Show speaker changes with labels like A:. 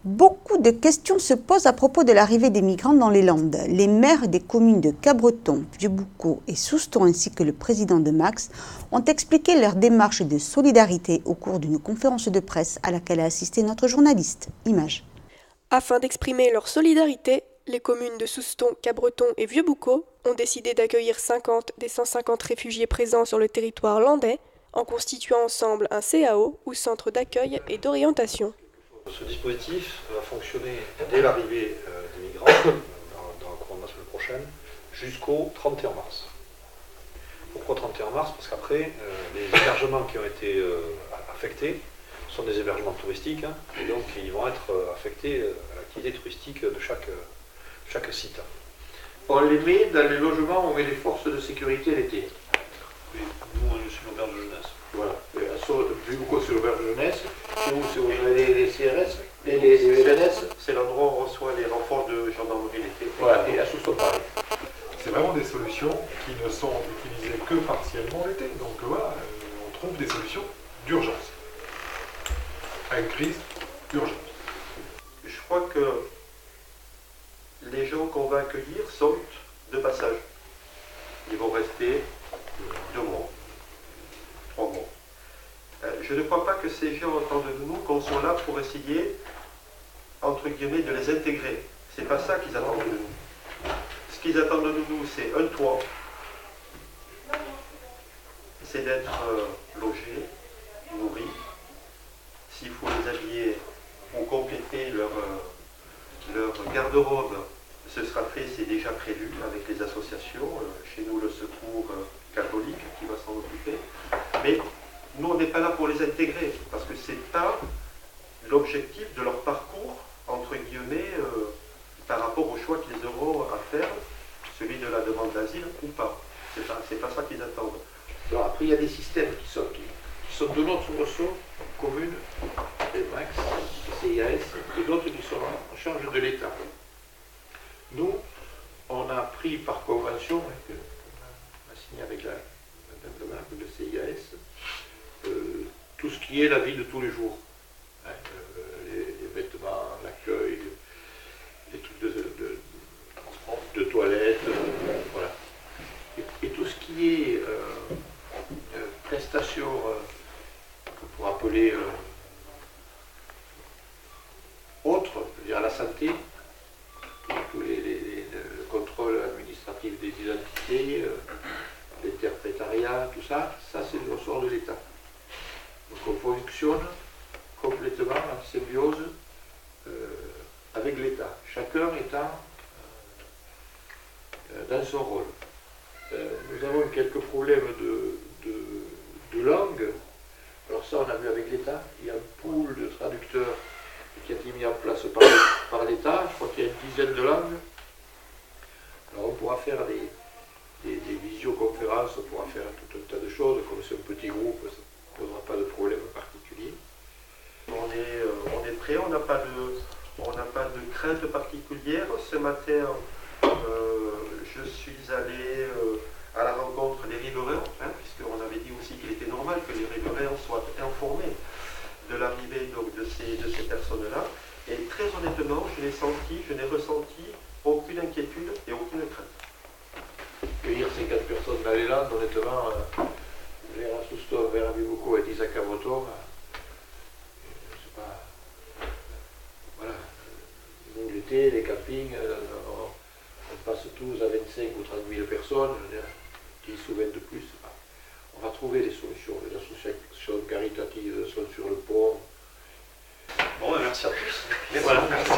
A: Beaucoup de questions se posent à propos de l'arrivée des migrants dans les Landes. Les maires des communes de Cabreton, Vieux-Boucau et Souston ainsi que le président de Max ont expliqué leur démarche de solidarité au cours d'une conférence de presse à laquelle a assisté notre journaliste. Image.
B: Afin d'exprimer leur solidarité, les communes de Souston, Cabreton et Vieux-Boucau ont décidé d'accueillir 50 des 150 réfugiés présents sur le territoire landais en constituant ensemble un CAO ou centre d'accueil et d'orientation.
C: Ce dispositif va fonctionner dès l'arrivée des migrants, dans le courant de la semaine prochaine, jusqu'au 31 mars. Pourquoi 31 mars? Parce qu'après, les hébergements qui ont été affectés sont des hébergements touristiques, et donc ils vont être affectés à l'activité touristique de chaque site.
D: On les met dans les logements où on met les forces de sécurité l'été.
C: Oui, nous, je suis une auberge de jeunesse.
D: Voilà. Vu beaucoup c'est l'auberge de jeunesse, chez vous, c'est où les CRS, les CNS.
C: C'est l'endroit où on reçoit les renforts de gendarmerie l'été.
D: Voilà, et à Souston pareil.
E: C'est vraiment des solutions qui ne sont utilisées que partiellement l'été. Donc voilà, on trouve des solutions d'urgence. À une crise urgente.
F: Je crois que les gens qu'on va accueillir sont de passage. Ils vont rester 2 mois, 3 mois. Je ne crois pas que ces gens attendent de nous qu'on soit là pour essayer, entre guillemets, de les intégrer. C'est pas ça qu'ils attendent de nous. Ce qu'ils attendent de nous, c'est un toit, c'est d'être logés, nourris. S'il faut les habiller ou compléter leur garde-robe, ce sera fait, c'est déjà prévu avec les associations. Chez nous, le secours catholique qui va s'en occuper. Mais nous, on n'est pas là pour les intégrer, parce que ce n'est pas l'objectif de leur parcours, entre guillemets, par rapport au choix qu'ils auront à faire, celui de la demande d'asile ou pas. C'est pas ça qu'ils attendent.
D: Alors après, il y a des systèmes qui sont de notre ressort, communes, Max, CIAS, et d'autres qui sont en charge de l'État. Nous, on a pris par convention, on a signé avec le CIAS, tout ce qui est la vie de tous les jours. Les vêtements, l'accueil, les trucs de toilette, voilà. Et tout ce qui est prestations, pour appeler autres, c'est-à-dire la santé, tous le contrôle administratif des identités, l'interprétariat, tout ça, c'est le ressort de l'État. Donc on fonctionne complètement en symbiose avec l'État, chacun étant dans son rôle. Nous avons quelques problèmes de langue. Alors ça, on a vu avec l'État. Il y a un pool de traducteurs qui a été mis en place par l'État. Je crois qu'il y a une dizaine de langues. Alors on pourra faire des visioconférences, on pourra faire tout un tas de choses. Comme c'est un petit groupe, ça ne posera pas de problème particulier.
F: On est prêt, on n'a pas de crainte particulière. Ce matin, je suis allé à la rencontre des riverains, puisqu'on avait dit aussi qu'il était normal que les riverains soient informés de l'arrivée de ces personnes-là. Et très honnêtement, je n'ai ressenti aucune inquiétude et aucune crainte.
D: Cueillir ces 4 personnes dans les Landes, honnêtement, vers Souston, vers Vieux-Boucau et 10 à Cabreton, c'est pas. Voilà. Nous, l'été, les campings, on passe tous à 25 ou 30 000 personnes, 10 ou 20 de plus. On va trouver des solutions. Les associations caritatives sont sur le pont.
C: Bon, merci à tous.
D: Voilà, merci.